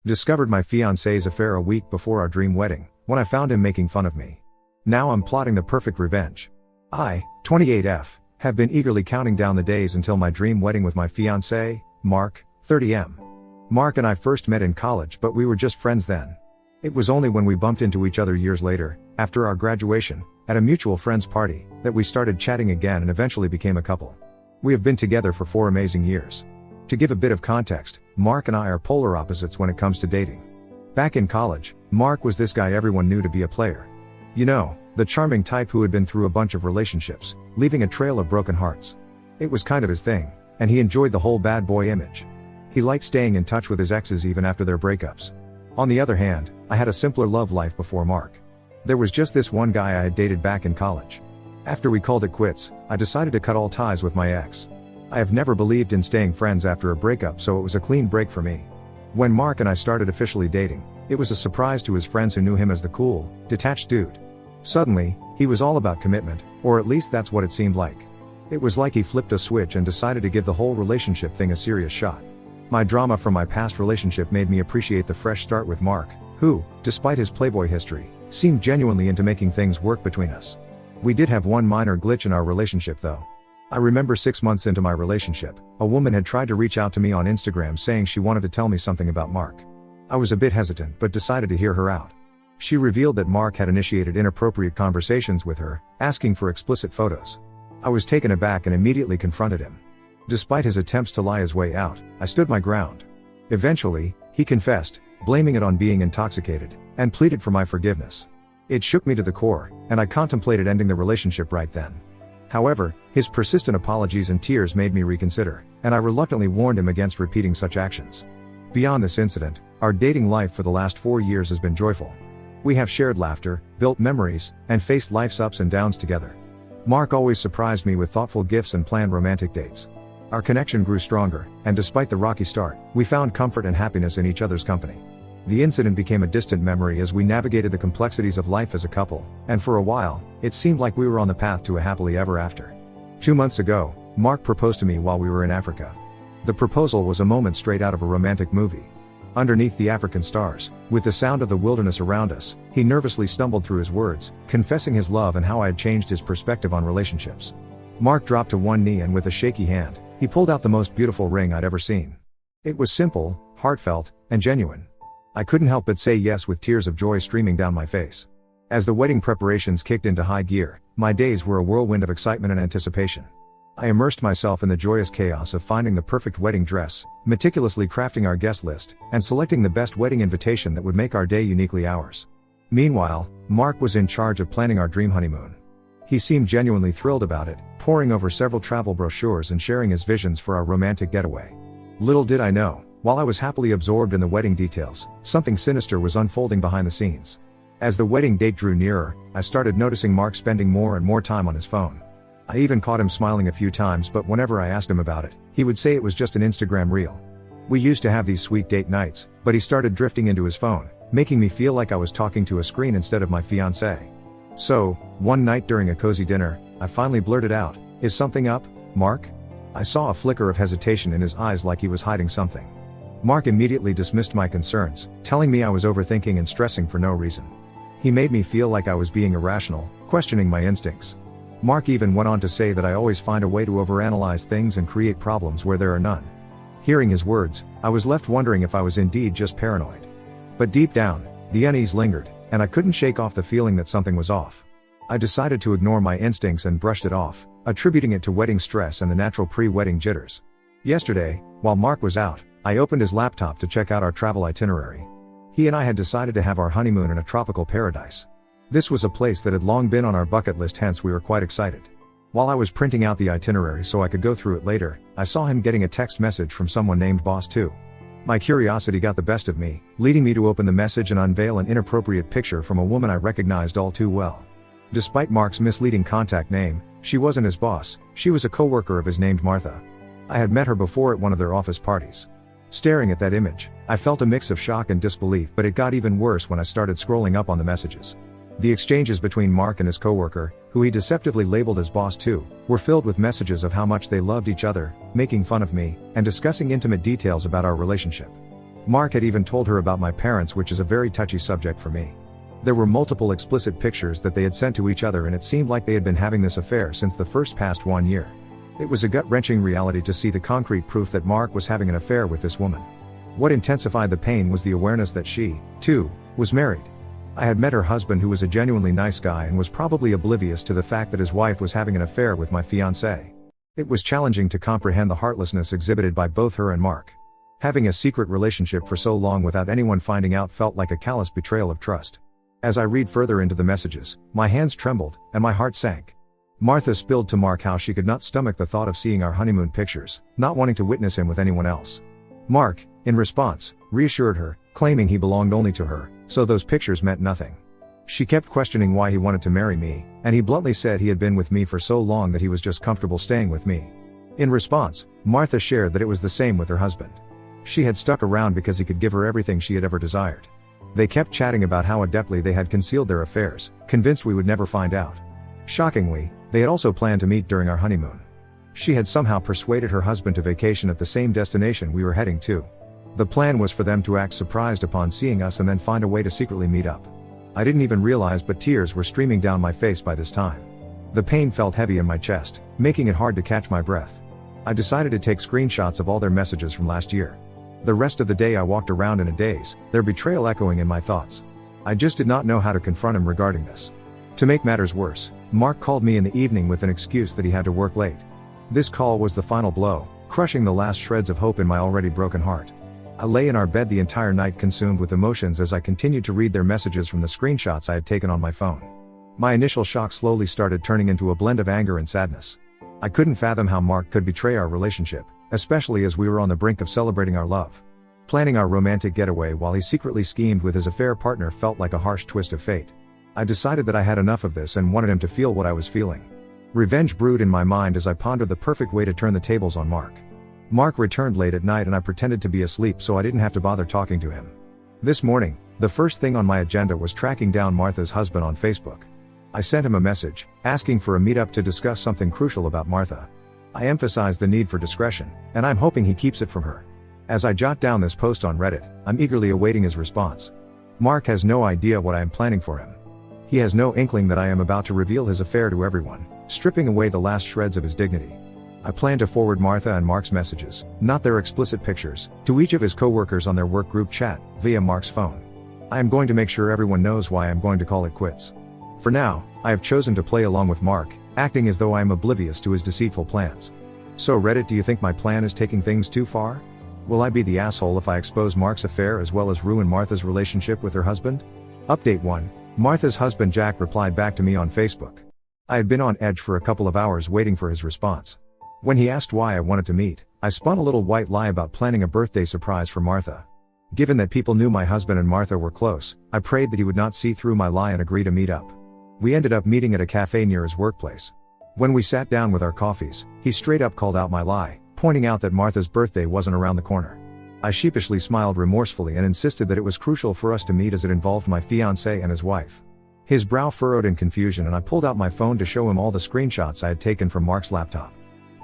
Discovered my fiancé's affair a week before our dream wedding, when I found him making fun of me. Now I'm plotting the perfect revenge. I, 28F, have been eagerly counting down the days until my dream wedding with my fiancé, Mark, 30M. Mark and I first met in college, but we were just friends then. It was only when we bumped into each other years later, after our graduation, at a mutual friend's party, that we started chatting again and eventually became a couple. We have been together for 4 amazing years. To give a bit of context, Mark and I are polar opposites when it comes to dating. Back in college, Mark was this guy everyone knew to be a player. You know, the charming type who had been through a bunch of relationships, leaving a trail of broken hearts. It was kind of his thing, and he enjoyed the whole bad boy image. He liked staying in touch with his exes even after their breakups. On the other hand, I had a simpler love life before Mark. There was just this one guy I had dated back in college. After we called it quits, I decided to cut all ties with my ex. I have never believed in staying friends after a breakup, so it was a clean break for me. When Mark and I started officially dating, it was a surprise to his friends who knew him as the cool, detached dude. Suddenly, he was all about commitment, or at least that's what it seemed like. It was like he flipped a switch and decided to give the whole relationship thing a serious shot. My drama from my past relationship made me appreciate the fresh start with Mark, who, despite his playboy history, seemed genuinely into making things work between us. We did have one minor glitch in our relationship though. I remember 6 months into my relationship, a woman had tried to reach out to me on Instagram saying she wanted to tell me something about Mark. I was a bit hesitant but decided to hear her out. She revealed that Mark had initiated inappropriate conversations with her, asking for explicit photos. I was taken aback and immediately confronted him. Despite his attempts to lie his way out, I stood my ground. Eventually, he confessed, blaming it on being intoxicated, and pleaded for my forgiveness. It shook me to the core, and I contemplated ending the relationship right then. However, his persistent apologies and tears made me reconsider, and I reluctantly warned him against repeating such actions. Beyond this incident, our dating life for the last 4 years has been joyful. We have shared laughter, built memories, and faced life's ups and downs together. Mark always surprised me with thoughtful gifts and planned romantic dates. Our connection grew stronger, and despite the rocky start, we found comfort and happiness in each other's company. The incident became a distant memory as we navigated the complexities of life as a couple, and for a while, it seemed like we were on the path to a happily ever after. 2 months ago, Mark proposed to me while we were in Africa. The proposal was a moment straight out of a romantic movie. Underneath the African stars, with the sound of the wilderness around us, he nervously stumbled through his words, confessing his love and how I had changed his perspective on relationships. Mark dropped to one knee and with a shaky hand, he pulled out the most beautiful ring I'd ever seen. It was simple, heartfelt, and genuine. I couldn't help but say yes with tears of joy streaming down my face. As the wedding preparations kicked into high gear, my days were a whirlwind of excitement and anticipation. I immersed myself in the joyous chaos of finding the perfect wedding dress, meticulously crafting our guest list, and selecting the best wedding invitation that would make our day uniquely ours. Meanwhile, Mark was in charge of planning our dream honeymoon. He seemed genuinely thrilled about it, poring over several travel brochures and sharing his visions for our romantic getaway. Little did I know, while I was happily absorbed in the wedding details, something sinister was unfolding behind the scenes. As the wedding date drew nearer, I started noticing Mark spending more and more time on his phone. I even caught him smiling a few times, but whenever I asked him about it, he would say it was just an Instagram reel. We used to have these sweet date nights, but he started drifting into his phone, making me feel like I was talking to a screen instead of my fiancé. So, one night during a cozy dinner, I finally blurted out, "Is something up, Mark?" I saw a flicker of hesitation in his eyes like he was hiding something. Mark immediately dismissed my concerns, telling me I was overthinking and stressing for no reason. He made me feel like I was being irrational, questioning my instincts. Mark even went on to say that I always find a way to overanalyze things and create problems where there are none. Hearing his words, I was left wondering if I was indeed just paranoid. But deep down, the unease lingered, and I couldn't shake off the feeling that something was off. I decided to ignore my instincts and brushed it off, attributing it to wedding stress and the natural pre-wedding jitters. Yesterday, while Mark was out, I opened his laptop to check out our travel itinerary. He and I had decided to have our honeymoon in a tropical paradise. This was a place that had long been on our bucket list, hence we were quite excited. While I was printing out the itinerary so I could go through it later, I saw him getting a text message from someone named Boss2. My curiosity got the best of me, leading me to open the message and unveil an inappropriate picture from a woman I recognized all too well. Despite Mark's misleading contact name, she wasn't his boss, she was a coworker of his named Martha. I had met her before at one of their office parties. Staring at that image, I felt a mix of shock and disbelief, but it got even worse when I started scrolling up on the messages. The exchanges between Mark and his coworker, who he deceptively labeled as Boss2, were filled with messages of how much they loved each other, making fun of me, and discussing intimate details about our relationship. Mark had even told her about my parents, which is a very touchy subject for me. There were multiple explicit pictures that they had sent to each other, and it seemed like they had been having this affair since the first past 1 year. It was a gut-wrenching reality to see the concrete proof that Mark was having an affair with this woman. What intensified the pain was the awareness that she, too, was married. I had met her husband, who was a genuinely nice guy and was probably oblivious to the fact that his wife was having an affair with my fiancé. It was challenging to comprehend the heartlessness exhibited by both her and Mark. Having a secret relationship for so long without anyone finding out felt like a callous betrayal of trust. As I read further into the messages, my hands trembled, and my heart sank. Martha spilled to Mark how she could not stomach the thought of seeing our honeymoon pictures, not wanting to witness him with anyone else. Mark, in response, reassured her, claiming he belonged only to her, so those pictures meant nothing. She kept questioning why he wanted to marry me, and he bluntly said he had been with me for so long that he was just comfortable staying with me. In response, Martha shared that it was the same with her husband. She had stuck around because he could give her everything she had ever desired. They kept chatting about how adeptly they had concealed their affairs, convinced we would never find out. Shockingly, they had also planned to meet during our honeymoon. She had somehow persuaded her husband to vacation at the same destination we were heading to. The plan was for them to act surprised upon seeing us and then find a way to secretly meet up. I didn't even realize, but tears were streaming down my face by this time. The pain felt heavy in my chest, making it hard to catch my breath. I decided to take screenshots of all their messages from last year. The rest of the day I walked around in a daze, their betrayal echoing in my thoughts. I just did not know how to confront him regarding this. To make matters worse, Mark called me in the evening with an excuse that he had to work late. This call was the final blow, crushing the last shreds of hope in my already broken heart. I lay in our bed the entire night, consumed with emotions as I continued to read their messages from the screenshots I had taken on my phone. My initial shock slowly started turning into a blend of anger and sadness. I couldn't fathom how Mark could betray our relationship, especially as we were on the brink of celebrating our love. Planning our romantic getaway while he secretly schemed with his affair partner felt like a harsh twist of fate. I decided that I had enough of this and wanted him to feel what I was feeling. Revenge brewed in my mind as I pondered the perfect way to turn the tables on Mark. Mark returned late at night and I pretended to be asleep so I didn't have to bother talking to him. This morning, the first thing on my agenda was tracking down Martha's husband on Facebook. I sent him a message, asking for a meetup to discuss something crucial about Martha. I emphasized the need for discretion, and I'm hoping he keeps it from her. As I jot down this post on Reddit, I'm eagerly awaiting his response. Mark has no idea what I am planning for him. He has no inkling that I am about to reveal his affair to everyone, stripping away the last shreds of his dignity. I plan to forward Martha and Mark's messages, not their explicit pictures, to each of his co-workers on their work group chat, via Mark's phone. I am going to make sure everyone knows why I am going to call it quits. For now, I have chosen to play along with Mark, acting as though I am oblivious to his deceitful plans. So Reddit, do you think my plan is taking things too far? Will I be the asshole if I expose Mark's affair as well as ruin Martha's relationship with her husband? Update 1. Martha's husband Jack replied back to me on Facebook. I had been on edge for a couple of hours waiting for his response. When he asked why I wanted to meet, I spun a little white lie about planning a birthday surprise for Martha. Given that people knew my husband and Martha were close, I prayed that he would not see through my lie and agree to meet up. We ended up meeting at a cafe near his workplace. When we sat down with our coffees, he straight up called out my lie, pointing out that Martha's birthday wasn't around the corner. I sheepishly smiled remorsefully and insisted that it was crucial for us to meet as it involved my fiancé and his wife. His brow furrowed in confusion and I pulled out my phone to show him all the screenshots I had taken from Mark's laptop.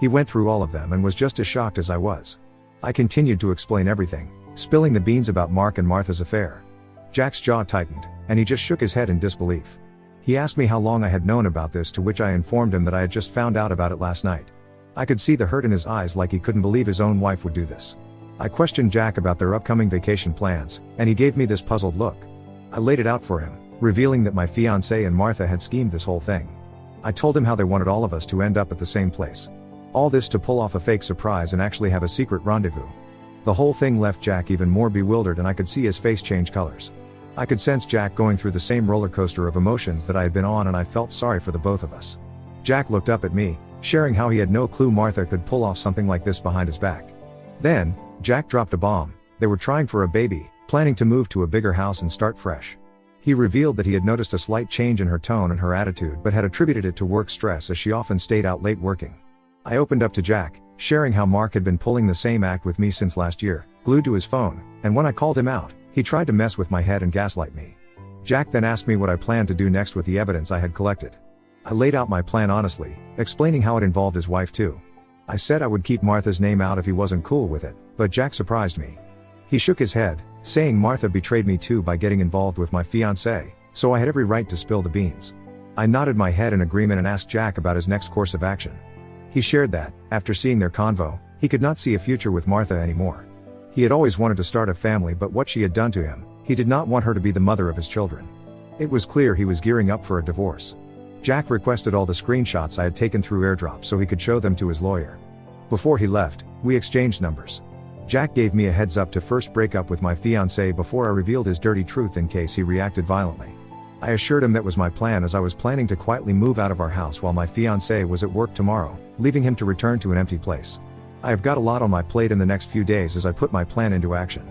He went through all of them and was just as shocked as I was. I continued to explain everything, spilling the beans about Mark and Martha's affair. Jack's jaw tightened, and he just shook his head in disbelief. He asked me how long I had known about this, to which I informed him that I had just found out about it last night. I could see the hurt in his eyes, like he couldn't believe his own wife would do this. I questioned Jack about their upcoming vacation plans, and he gave me this puzzled look. I laid it out for him, revealing that my fiancé and Martha had schemed this whole thing. I told him how they wanted all of us to end up at the same place. All this to pull off a fake surprise and actually have a secret rendezvous. The whole thing left Jack even more bewildered, and I could see his face change colors. I could sense Jack going through the same roller coaster of emotions that I had been on, and I felt sorry for the both of us. Jack looked up at me, sharing how he had no clue Martha could pull off something like this behind his back. Then, Jack dropped a bomb. They were trying for a baby, planning to move to a bigger house and start fresh. He revealed that he had noticed a slight change in her tone and her attitude, but had attributed it to work stress, as she often stayed out late working. I opened up to Jack, sharing how Mark had been pulling the same act with me since last year, glued to his phone, and when I called him out, he tried to mess with my head and gaslight me. Jack then asked me what I planned to do next with the evidence I had collected. I laid out my plan honestly, explaining how it involved his wife too. I said I would keep Martha's name out if he wasn't cool with it, but Jack surprised me. He shook his head, saying Martha betrayed me too by getting involved with my fiancé, so I had every right to spill the beans. I nodded my head in agreement and asked Jack about his next course of action. He shared that, after seeing their convo, he could not see a future with Martha anymore. He had always wanted to start a family, but what she had done to him, he did not want her to be the mother of his children. It was clear he was gearing up for a divorce. Jack requested all the screenshots I had taken through AirDrop so he could show them to his lawyer. Before he left, we exchanged numbers. Jack gave me a heads up to first break up with my fiancé before I revealed his dirty truth in case he reacted violently. I assured him that was my plan, as I was planning to quietly move out of our house while my fiancé was at work tomorrow, leaving him to return to an empty place. I have got a lot on my plate in the next few days as I put my plan into action.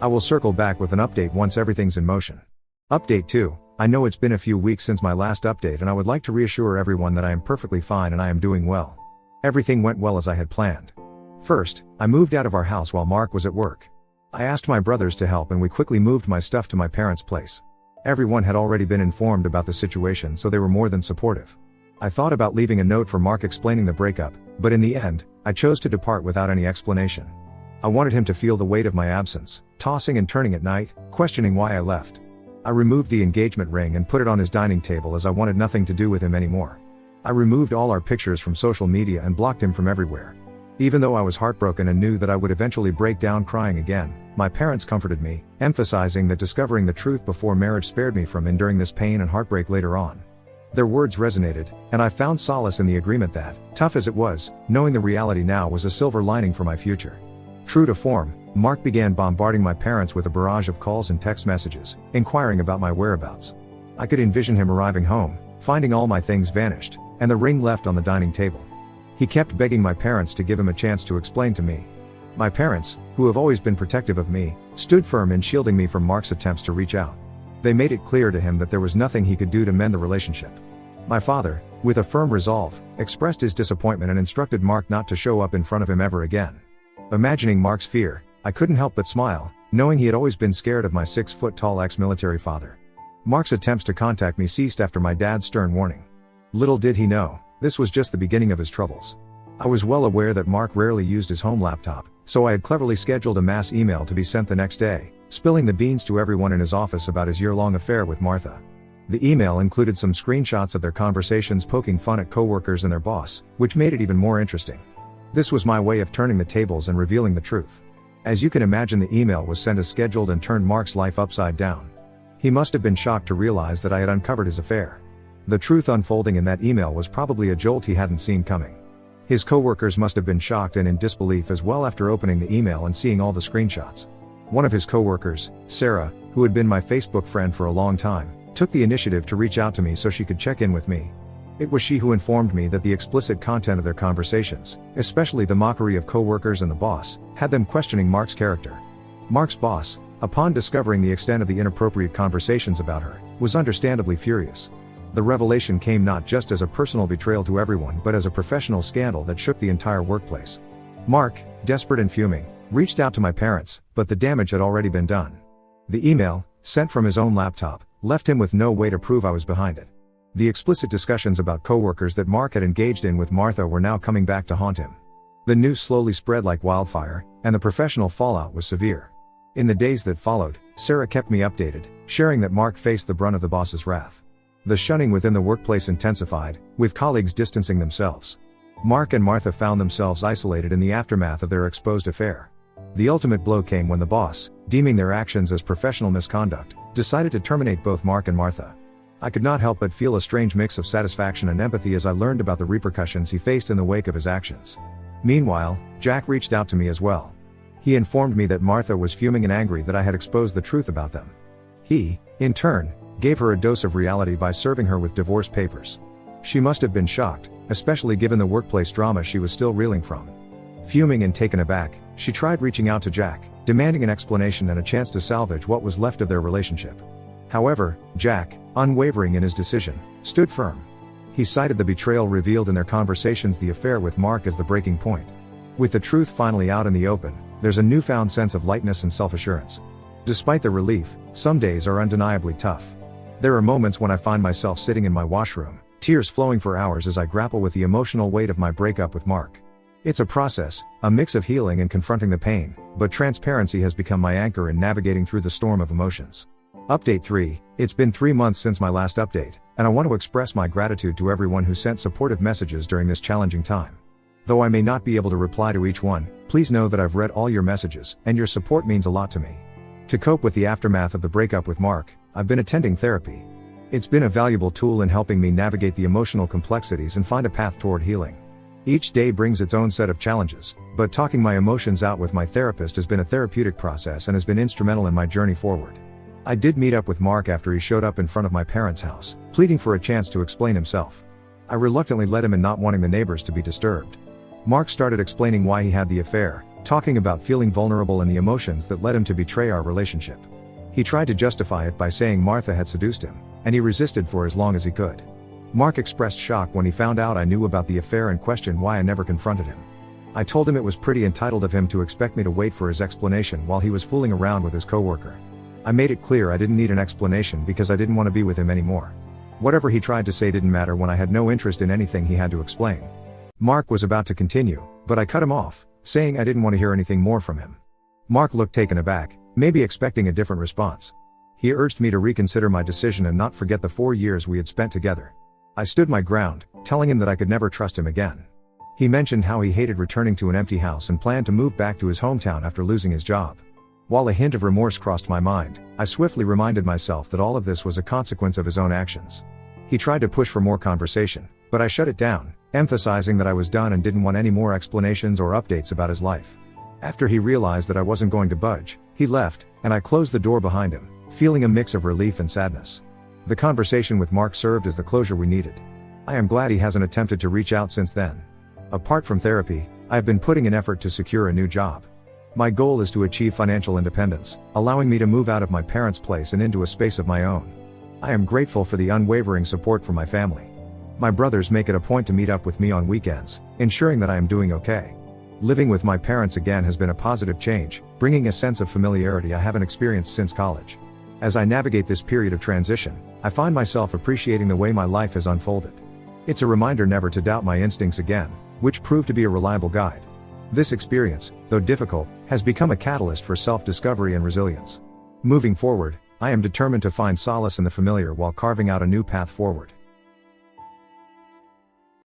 I will circle back with an update once everything's in motion. Update 2. I know it's been a few weeks since my last update, and I would like to reassure everyone that I am perfectly fine and I am doing well. Everything went well as I had planned. First, I moved out of our house while Mark was at work. I asked my brothers to help and we quickly moved my stuff to my parents' place. Everyone had already been informed about the situation, so they were more than supportive. I thought about leaving a note for Mark explaining the breakup, but in the end, I chose to depart without any explanation. I wanted him to feel the weight of my absence, tossing and turning at night, questioning why I left. I removed the engagement ring and put it on his dining table as I wanted nothing to do with him anymore. I removed all our pictures from social media and blocked him from everywhere. Even though I was heartbroken and knew that I would eventually break down crying again, my parents comforted me, emphasizing that discovering the truth before marriage spared me from enduring this pain and heartbreak later on. Their words resonated, and I found solace in the agreement that, tough as it was, knowing the reality now was a silver lining for my future. True to form, Mark began bombarding my parents with a barrage of calls and text messages, inquiring about my whereabouts. I could envision him arriving home, finding all my things vanished, and the ring left on the dining table. He kept begging my parents to give him a chance to explain to me. My parents, who have always been protective of me, stood firm in shielding me from Mark's attempts to reach out. They made it clear to him that there was nothing he could do to mend the relationship. My father, with a firm resolve, expressed his disappointment and instructed Mark not to show up in front of him ever again. Imagining Mark's fear, I couldn't help but smile, knowing he had always been scared of my 6-foot-tall ex-military father. Mark's attempts to contact me ceased after my dad's stern warning. Little did he know, this was just the beginning of his troubles. I was well aware that Mark rarely used his home laptop, so I had cleverly scheduled a mass email to be sent the next day, spilling the beans to everyone in his office about his year-long affair with Martha. The email included some screenshots of their conversations poking fun at coworkers and their boss, which made it even more interesting. This was my way of turning the tables and revealing the truth. As you can imagine, the email was sent as scheduled and turned Mark's life upside down. He must have been shocked to realize that I had uncovered his affair. The truth unfolding in that email was probably a jolt he hadn't seen coming. His coworkers must have been shocked and in disbelief as well after opening the email and seeing all the screenshots. One of his coworkers, Sarah, who had been my Facebook friend for a long time, took the initiative to reach out to me so she could check in with me. It was she who informed me that the explicit content of their conversations, especially the mockery of coworkers and the boss, had them questioning Mark's character. Mark's boss, upon discovering the extent of the inappropriate conversations about her, was understandably furious. The revelation came not just as a personal betrayal to everyone but as a professional scandal that shook the entire workplace. Mark, desperate and fuming, reached out to my parents, but the damage had already been done. The email, sent from his own laptop, left him with no way to prove I was behind it. The explicit discussions about coworkers that Mark had engaged in with Martha were now coming back to haunt him. The news slowly spread like wildfire, and the professional fallout was severe. In the days that followed, Sarah kept me updated, sharing that Mark faced the brunt of the boss's wrath. The shunning within the workplace intensified, with colleagues distancing themselves. Mark and Martha found themselves isolated in the aftermath of their exposed affair. The ultimate blow came when the boss, deeming their actions as professional misconduct, decided to terminate both Mark and Martha. I could not help but feel a strange mix of satisfaction and empathy as I learned about the repercussions he faced in the wake of his actions. Meanwhile, Jack reached out to me as well. He informed me that Martha was fuming and angry that I had exposed the truth about them. He, in turn, gave her a dose of reality by serving her with divorce papers. She must have been shocked, especially given the workplace drama she was still reeling from. Fuming and taken aback, she tried reaching out to Jack, demanding an explanation and a chance to salvage what was left of their relationship. However, Jack, unwavering in his decision, stood firm. He cited the betrayal revealed in their conversations, the affair with Mark, as the breaking point. With the truth finally out in the open, there's a newfound sense of lightness and self-assurance. Despite the relief, some days are undeniably tough. There are moments when I find myself sitting in my washroom, tears flowing for hours as I grapple with the emotional weight of my breakup with Mark. It's a process, a mix of healing and confronting the pain, but transparency has become my anchor in navigating through the storm of emotions. Update 3. It's been 3 months since my last update, and I want to express my gratitude to everyone who sent supportive messages during this challenging time. Though I may not be able to reply to each one, please know that I've read all your messages, and your support means a lot to me. To cope with the aftermath of the breakup with Mark, I've been attending therapy. It's been a valuable tool in helping me navigate the emotional complexities and find a path toward healing. Each day brings its own set of challenges, but talking my emotions out with my therapist has been a therapeutic process and has been instrumental in my journey forward. I did meet up with Mark after he showed up in front of my parents' house, pleading for a chance to explain himself. I reluctantly let him in, not wanting the neighbors to be disturbed. Mark started explaining why he had the affair, talking about feeling vulnerable and the emotions that led him to betray our relationship. He tried to justify it by saying Martha had seduced him, and he resisted for as long as he could. Mark expressed shock when he found out I knew about the affair and questioned why I never confronted him. I told him it was pretty entitled of him to expect me to wait for his explanation while he was fooling around with his coworker. I made it clear I didn't need an explanation because I didn't want to be with him anymore. Whatever he tried to say didn't matter when I had no interest in anything he had to explain. Mark was about to continue, but I cut him off, saying I didn't want to hear anything more from him. Mark looked taken aback, maybe expecting a different response. He urged me to reconsider my decision and not forget the 4 years we had spent together. I stood my ground, telling him that I could never trust him again. He mentioned how he hated returning to an empty house and planned to move back to his hometown after losing his job. While a hint of remorse crossed my mind, I swiftly reminded myself that all of this was a consequence of his own actions. He tried to push for more conversation, but I shut it down, emphasizing that I was done and didn't want any more explanations or updates about his life. After he realized that I wasn't going to budge, he left, and I closed the door behind him, feeling a mix of relief and sadness. The conversation with Mark served as the closure we needed. I am glad he hasn't attempted to reach out since then. Apart from therapy, I have been putting in effort to secure a new job. My goal is to achieve financial independence, allowing me to move out of my parents' place and into a space of my own. I am grateful for the unwavering support from my family. My brothers make it a point to meet up with me on weekends, ensuring that I am doing okay. Living with my parents again has been a positive change, bringing a sense of familiarity I haven't experienced since college. As I navigate this period of transition, I find myself appreciating the way my life has unfolded. It's a reminder never to doubt my instincts again, which proved to be a reliable guide. This experience, though difficult, has become a catalyst for self-discovery and resilience. Moving forward, I am determined to find solace in the familiar while carving out a new path forward.